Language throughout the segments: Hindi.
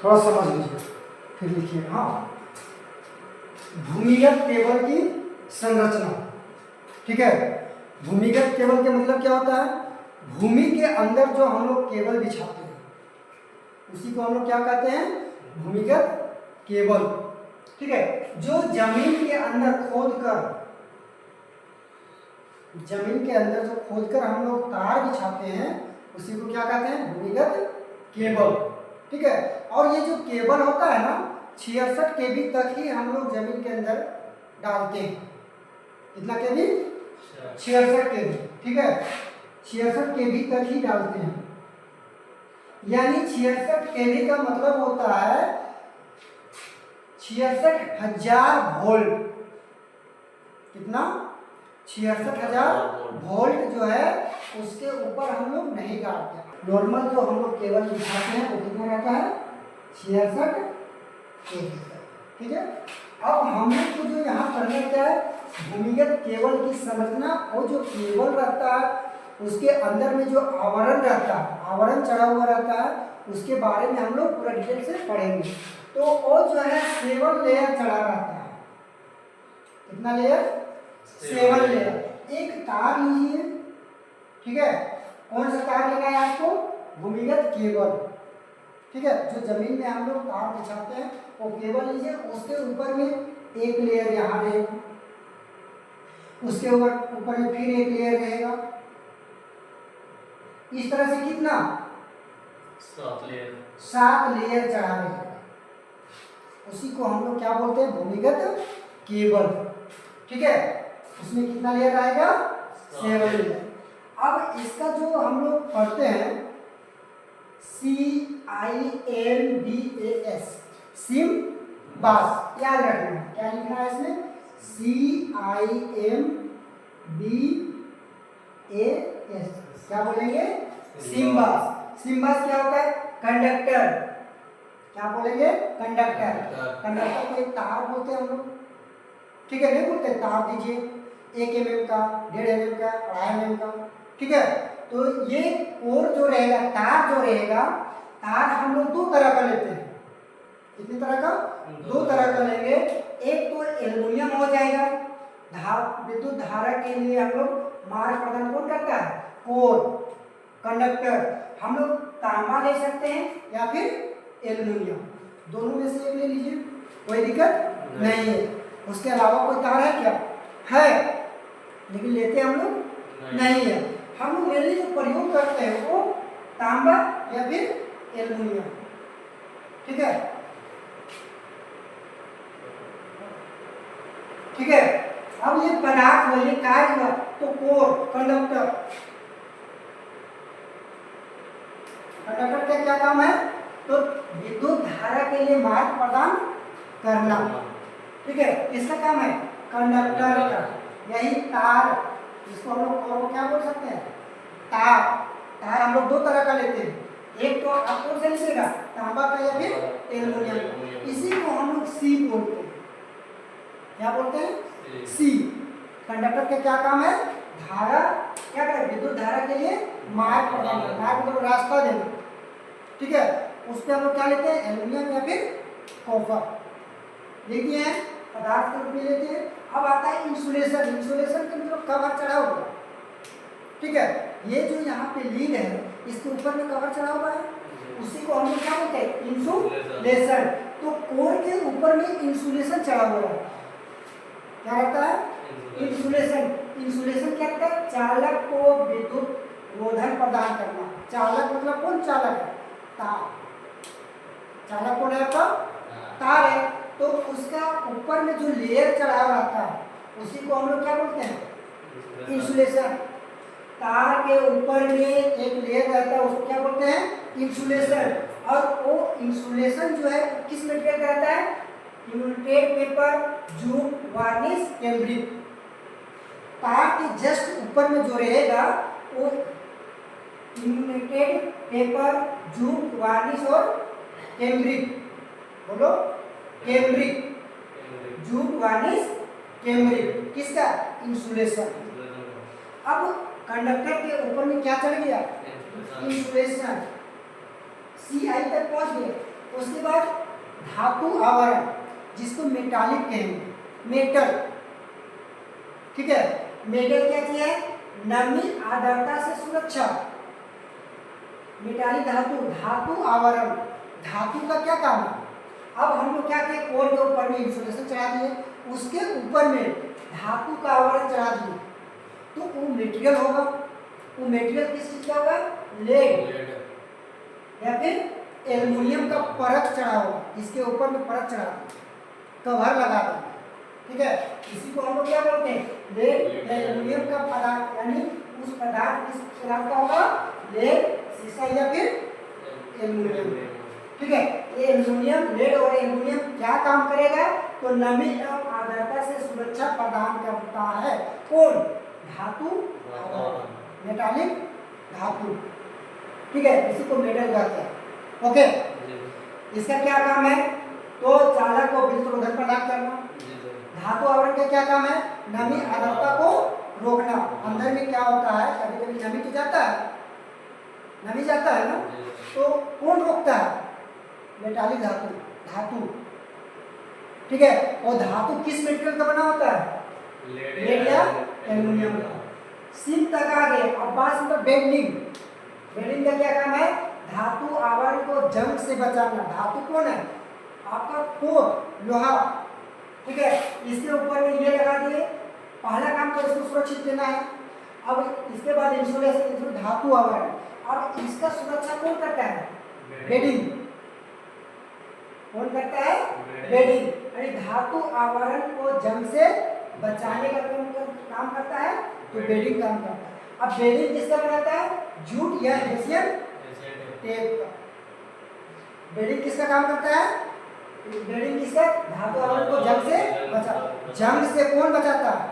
थोड़ा समझ लीजिए फिर लिखिए। हाँ, भूमिगत केबल की संरचना, ठीक है। भूमिगत केबल के मतलब क्या होता है? भूमि के अंदर जो हम लोग केबल बिछाते हैं उसी को हम लोग क्या कहते हैं? भूमिगत केबल, ठीक है। जो जमीन के अंदर खोदकर हम लोग तार बिछाते हैं उसी को क्या कहते हैं? भूमिगत केबल, ठीक है। और ये जो केबल होता है ना 66 केबी तक ही हम लोग जमीन के अंदर डालते हैं। कितना केबी? 66 केबी, ठीक है। 66 केबी तक ही डालते हैं, यानी 66 केबी का मतलब होता है 66,000 वोल्ट। कितना? 66,000 वोल्ट जो है उसके ऊपर हम लोग नहीं डालते। नॉर्मल जो हम लोग केबल बिछाते हैं वो कितना रहता है? 66 केबी तक, ठीक है। अब हम लोग को जो यहाँ करना क्या है? भूमिगत केबल की संरचना और जो केबल रहता है उसके अंदर में जो आवरण रहता है, आवरण चढ़ा हुआ रहता है, उसके बारे में हम लोग पूरा डिटेल से पढ़ेंगे। तो वो जो है 7 लेयर चढ़ा रहता है। कितना लेयर? 7 लेयर। एक तार लीजिए, ठीक है। कौन सा तार लेना है आपको? भूमिगत केबल, ठीक है। जो जमीन में हम लोग तार बिछाते हैं वो केबल लीजिए, उसके ऊपर में एक लेयर यहाँ रहेगा, उसके ऊपर में फिर एक लेयर रहेगा, इस तरह से कितना? 7 लेयर चढ़ा रहेगा। उसी को हम लोग क्या बोलते हैं? भूमिगत केबल, ठीक है। उसमें कितना लेयर आएगा? 7 लेयर। अब इसका जो हम लोग पढ़ते हैं CIMBAS, सिम बास, याद रखना है। क्या लिखना है इसमें? CIMBAS, क्या बोलेंगे? सिम्बास। सिम्बास क्या होता है? कंडक्टर। क्या बोलेंगे? कंडक्टर। कंडक्टर को एक तार बोलते हैं हम लोग, ठीक है। नहीं बोलते तार दीजिए 1 mm का, 1.5 mm का, 2.5 mm का, ठीक है। तो ये कोर जो रहेगा, तार जो रहेगा, तार हम लोग 2 तरह का लेते हैं। कितनी तरह का? 2 तरह का लेंगे। एक तो एल्युमिनियम हो जाएगा, विद्युत धारा के लिए हम लोग मार्ग प्रदान कौन करता है? Core, conductor. हम लोग तांबा ले सकते हैं या फिर एल्युमिनियम, दोनों में से एक ले लीजिए, कोई दिक्कत नहीं है। उसके अलावा कोई तार है क्या? है, लेकिन लेते हम लोग नहीं है। हम लोग मेनली जो प्रयोग करते हैं वो तांबा या फिर एल्युमिनियम, ठीक है। ठीक है। अब ये पदार्थ हो, ये कार्य हुआ, तो कोर, कंडक्टर। कंडक्टर का क्या काम है? तो विद्युत धारा के लिए मार्ग प्रदान करना, ठीक है। इसका काम है कंडक्टर का। यही तार, जिसको हम लोग कोर को क्या बोल सकते हैं? तार। तार हम लोग 2 तरह का लेते हैं, एक तो आपको से लीजिएगा तांबा का या फिर एल्युमिनियम। इसी को हम लोग सी बोलते हैं। क्या बोलते हैं? सी। कंडक्टर का क्या काम है? धारा क्या करे? विद्युत धारा के लिए मार्ग प्रदान करना, मार्ग मतलब रास्ता देना, ठीक है। उस पर हम लोग क्या लेते हैं? एल्युमिनियम या फिर कॉपर लेते हैं, पदार्थ के रूप में लेते हैं। अब आता है इंसुलेशन। इंसुलेशन के मतलब कवर चढ़ा हुआ, ठीक है। ये जो यहाँ पे लीड है इसके ऊपर में कवर चढ़ा हुआ है, उसी को हम लोग क्या बोलते हैं? इंसुलेशन। तो कोर के ऊपर में इंसुलेशन चढ़ा हुआ है, क्या रहता है? इंसुलेशन। इंसुलेशन क्या रहता है? चालक को विद्युत रोधन प्रदान करना। चालक मतलब कौन चालक है? तार। चालक कौन है आपका? तार है। तो उसका ऊपर में जो लेयर चढ़ा रहता है उसी को हम लोग क्या बोलते हैं? इंसुलेशन। तार के ऊपर में एक लेयर रहता है उसको क्या बोलते हैं? इंसुलेशन। और वो इंसुलेशन जो है किस मटेरियल का रहता है? इम्यूटेड पेपर, जूट, वार्निश, कैम्ब्रिक। तार के जस्ट ऊपर में जो रहेगा वो इम्यूटेड पेपर, जूट, वार्निश और कैम्ब्रिक। बोलो, कैम्ब्रिक। Jute, varnish, cambric. किसका? इंसुलेशन। अब कंडक्टर के ऊपर में क्या चढ़ गया? इंसुलेशन। CI तक पहुंच गया। उसके बाद धातु आवरण जिसको मेटालिक कहेंगे, मेटल। ठीक है, मेटल क्या चीज है? नमी आर्द्रता से सुरक्षा। मेटालिक धातु, धातु आवरण, धातु का क्या काम है? अब हम लोग क्या किए, कोर के ऊपर में इंसुलेशन चढ़ा दिए, उसके ऊपर में धातु का आवरण चढ़ा दिए, तो वो मटेरियल होगा। वो मटेरियल किस चीज का होगा? लेड या फिर एल्युमिनियम का परत चढ़ा होगा, इसके ऊपर में परत चढ़ा दिया, कवर लगा देंगे। ठीक है, इसी को हम लोग क्या बोलते हैं? लेड एल्युमिनियम का पदार्थ, यानी उस पदार्थ किस पदार्थ का होगा? लेड, शीशा या फिर एल्युमिनियम। ठीक है, ये एल्युमिनियम, लेड और एल्युमिनियम क्या काम करेगा? तो नमी एवं आर्द्रता से सुरक्षा प्रदान करता है। कौन? धातु, मेटालिक धातु। ठीक है, इसी को मेटल कहते हैं। ओके, इसका क्या काम है? तो चालक को विद्युत रोधन प्रदान करना। धातु आवरण का क्या काम है? नमी आर्द्रता को रोकना। अंदर में क्या होता है, कभी कभी नमी तो जाता है, नमी जाता है ना, तो कौन रोकता है? मेटालिक धातु, धातु। ठीक है, और धातु किस मटेरियल का बना होता है? लेड या एल्युमिनियम का। सिम तक आ गए, अब बात मतलब बेंडिंग। बेंडिंग का क्या काम है? धातु आवरण को जंग से बचाना। धातु कौन है? आपका कोर, लोहा। ठीक है, इसके ऊपर में ये लगा दिए, पहला काम तो इसको सुरक्षित देना है। अब इसके बाद इंसुलेशन, धातु आवरण। अब इसका सुरक्षा कौन करता है? बेडिंग। कौन करता है? बेडिंग। यानी धातु आवरण को जंग से बचाने का काम करता है, तो बेडिंग काम करता है। अब बेडिंग किसका बनाता है? जूट या हेसियन टेप का। बेडिंग किसका काम करता है? बेडिंग किसका? धातु आवरण को जंग से बचा। जंग से कौन बचाता है?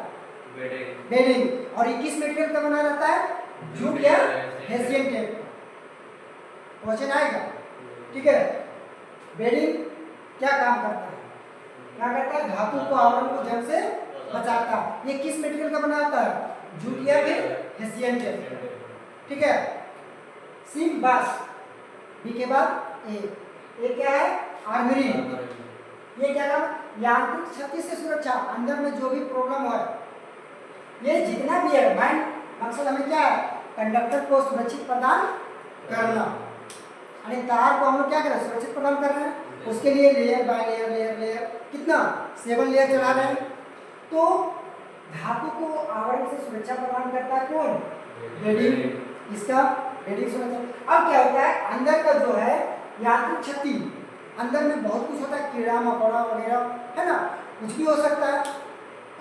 बेडिंग। और ये किस मटेरियल का बना रहता है? जूट या हेसियन टेप। क्वेश्चन आएगा। ठीक है, बेडिंग क्या काम करता है? क्या करता है? धातु को आवरण को जंग से बचाता है। ये किस मटेरियल का बना होता है? जूट या फिर हेसियन टेप। ठीक है, सिम बास, बी के बाद ए क्या है? आर्मरिंग। ये क्या काम? यांत्रिक क्षति से सुरक्षा। अंदर में जो भी प्रॉब्लम हो, ये जितना भी है, माइंड मकसद हमें क्या है? कंडक्टर को सुरक्षित प्रदान करना। यानी तार को हम लोग क्या कर रहे हैं? सुरक्षित प्रदान कर रहे हैं। उसके लिए layer by layer layer layer कितना 7 लेयर चला रहे हैं। तो धातु को आवरण से सुरक्षा प्रदान करता है कौन? बेडिंग। इसका बेडिंग सुरक्षा। अब क्या होता है? अंदर का जो है यांत्रिक क्षति, अंदर में बहुत कुछ होता है, कीड़ा मकोड़ा वगैरह, है ना, कुछ भी हो सकता है।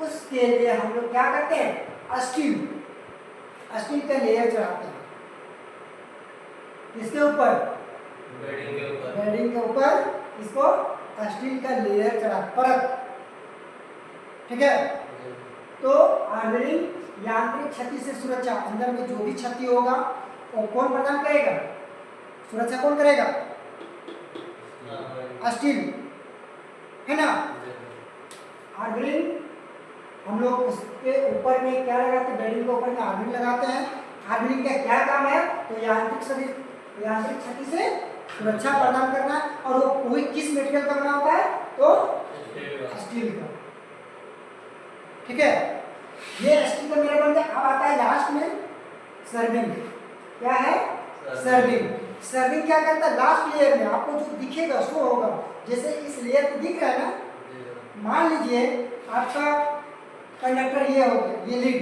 उसके लिए हम लोग क्या करते हैं? स्टील का लेयर चढ़ाते हैं। इसके ऊपर बेडिंग के ऊपर इसको स्टील का लेयर चढ़ा, परत। ठीक है, तो आर्मरिंग यांत्रिक क्षति से सुरक्षा। अंदर में जो भी क्षति होगा वो कौन प्रदान करेगा? सुरक्षा कौन करेगा? स्टील, है ना। आर्मरिंग हम लोग उसके ऊपर में क्या लगाते हैं? बेडिंग के ऊपर में आर्मरिंग लगाते हैं। आर्मरिंग का क्या काम है? तो यांत्रिक क्षति से सुरक्षा प्रदान करना। और वो कोई किस मटेरियल का बना होता है? तो स्टील का। ठीक है, ये स्टील का मेरा बन गया। अब आता है लास्ट में सर्विंग। क्या है? सर्विंग। सर्विंग क्या करता है? लास्ट लेयर में आपको जो दिखेगा शो होगा, जैसे इस लेयर को दिख रहा है ना, मान लीजिए आपका कंडक्टर ये हो गया, ये लीड,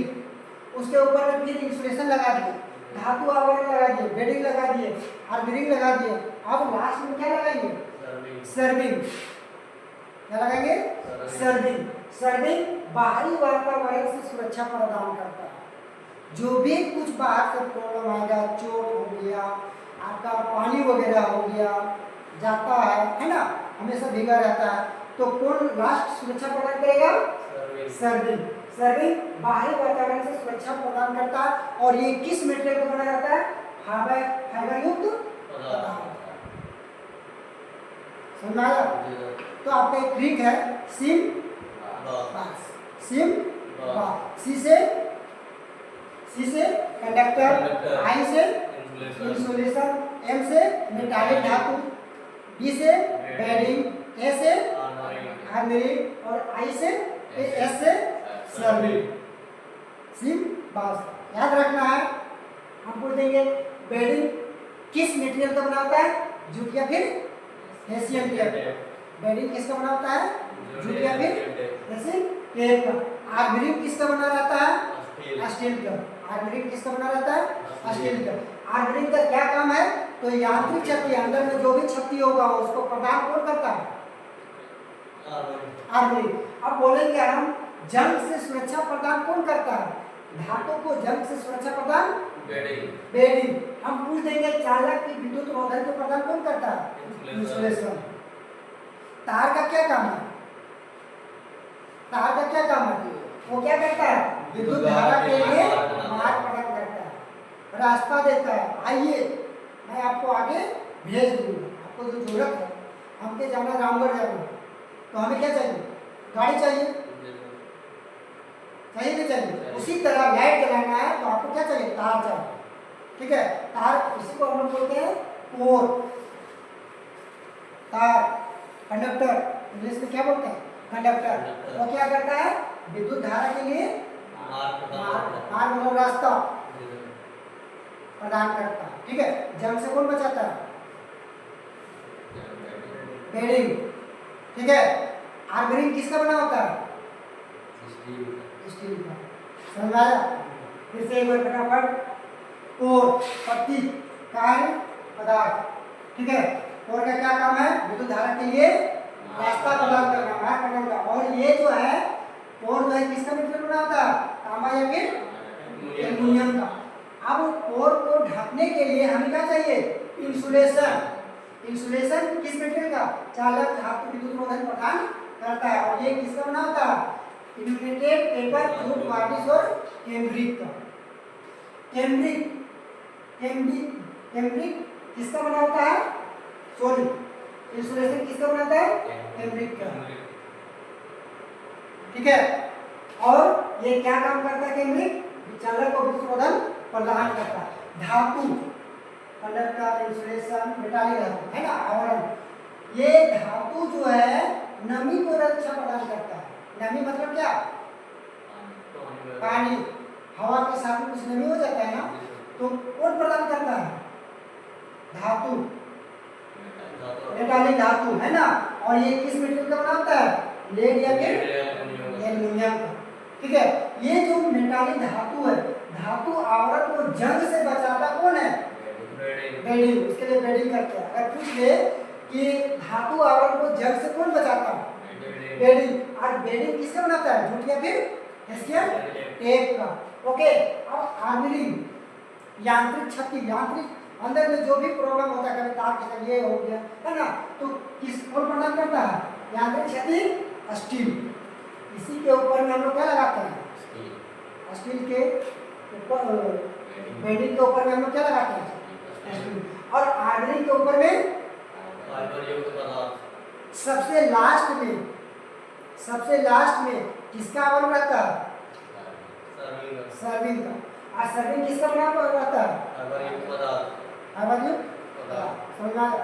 उसके ऊपर में फिर इंसुलेशन लगा दिए, धातु आवरण लगा दिए, बेडिंग लगा दिए, आर्मरिंग लगा दिए। अब लास्ट में क्या लगाएंगे? सर्विंग। क्या लगाएंगे? सर्विंग। सर्विंग बाहरी वातावरण से सुरक्षा प्रदान करता है। जो भी कुछ बाहर से प्रॉब्लम आएगा, चोट हो गया, आपका पानी वगैरह हो गया, जाता है ना, हमेशा भीगा रहता है, तो कौन लास्ट सुरक्षा प्रदान करेगा? सर्विंग। सर्विंग बाहरी वातावरण से सुरक्षा प्रदान करता है। और ये किस मटेरियल का बना रहता है? फाइबर युक्त पदार्थ। समझ में आया? तो आपका एक ट्रिक है, सिम बास। सिम बास। सी से कंडक्टर, आई से इंसुलेशन, एम से मेटालिक धातु, बी से बेडिंग, ए से आर्मरिंग और आई से एस से सर्विंग। सिम बस याद रखना है। हम बोल देंगे बेडिंग किस मटेरियल का बना होता है, जूट या फिर हेसियन टेप। बेडिंग किसका बना होता है, जूट या फिर हेसियन टेप का। आर्मरिंग किसका बना रहता है, स्टील का। आर्मरिंग किसका बना रहता है, स्टील का। आर्मरिंग का क्या काम है, तो यांत्रिक शक्ति अंदर में जो भी शक्ति होगा उसको प्रदान कौन करता है, आर्मरिंग। अब बोलेंगे हम जंग से सुरक्षा प्रदान कौन करता है, धातु को जंग से सुरक्षा प्रदान बेडिंग। हम पूछ देंगे चालक की विद्युत रोधन को प्रदान कौन करता है, इंसुलेशन। तार का क्या काम है, तार का क्या काम है, वो क्या करता है, विद्युत धारा के लिए मार्ग प्रदान करता है, रास्ता देता है। आइए मैं आपको आगे भेज दूंगा, आपको जो जरूरत है, हमके जाना रामगढ़ जाना, तो हमें क्या चाहिए, गाड़ी चाहिए, चाहिए नहीं चाहिए। उसी तरह लाइट जलाना है तो आपको क्या चाहिए, तार चाहिए। ठीक है, तार इसी को हम बोलते हैं कोर, तार। कंडक्टर इंग्लिश में क्या बोलते हैं, कंडक्टर। वो क्या करता है, विद्युत धारा के लिए मार्ग मतलब रास्ता प्रदान करता है। ठीक है, जंग से कौन बचाता है, बेडिंग। ठीक है, आर्मरिंग किसका बना होता है, स्टील का। समझ आया, फिर से एक बार फटाफट। कोर पट्टी, कार्य पदार्थ। ठीक है, कोर का क्या काम है, विद्युत धारा के लिए रास्ता प्रदान करना, मार्ग प्रदान करना। और ये जो है कोर जो है किसका मटेरियल बना होता है, तांबा या फिर एल्युमिनियम का। अब कोर को ढकने के लिए हमें क्या चाहिए, इंसुलेशन। इंसुलेशन किस मटेरियल का, चालक धातु विद्युत रोधन प्रदान करता है। और ये किसका बना होता है, इन्सुलेटेड पेपर, जूट, वार्निश और कैम्ब्रिक का। कैम्ब्रिक कैम्ब्रिक कैम्ब्रिक किसका बना होता है, सॉरी इंसुलेशन किसका बना होता है, कैम्ब्रिक का। ठीक है, और ये क्या काम करता है, कैम्ब्रिक चालक को विद्युत रोधन प्रदान करता है। धातु, कंडक्टर, इंसुलेशन, मेटालिक धातु है ना, आवरण। ये धातु जो है नमी को रक्षा प्रदान करता है। नमी मतलब क्या, पानी, हवा के साथ में कुछ नमी हो जाता है ना, तो कौन प्रदान करता है, धातु, मेटालिक धातु है ना। और ये किस मटेरियल का बना होता है, लेड या फिर एल्युमिनियम का। ठीक है, ये जो मेटालिक धातु है, धातु आवरण को जंग से बचाता कौन है, बेडिंग। उसके लिए बेडिंग करते हैं। अगर पूछ ले कि धातु आवरण को जंग से कौन बचाता है, बेडिंग। और बेडिंग किसका बनाता है, जूट या फिर हेसियन टेप का। ओके, अब आर्मरिंग, यांत्रिक क्षति, यांत्रिक अंदर में जो भी प्रॉब्लम होता है, कभी तार खिंचा, ये हो गया है ना, तो किस कौन प्रदान करता है, यांत्रिक क्षति, स्टील। इसी के ऊपर में हम लोग क्या लगाते हैं, स्टील के ऊपर, बेडिंग के ऊपर में हम लोग क्या लगाते हैं, स्टील। और आर्मरिंग के ऊपर में सबसे लास्ट में किसका आवरण रहता है, सर्विंग का। और सर्विंग किसका बना रहता है, समझ में आया।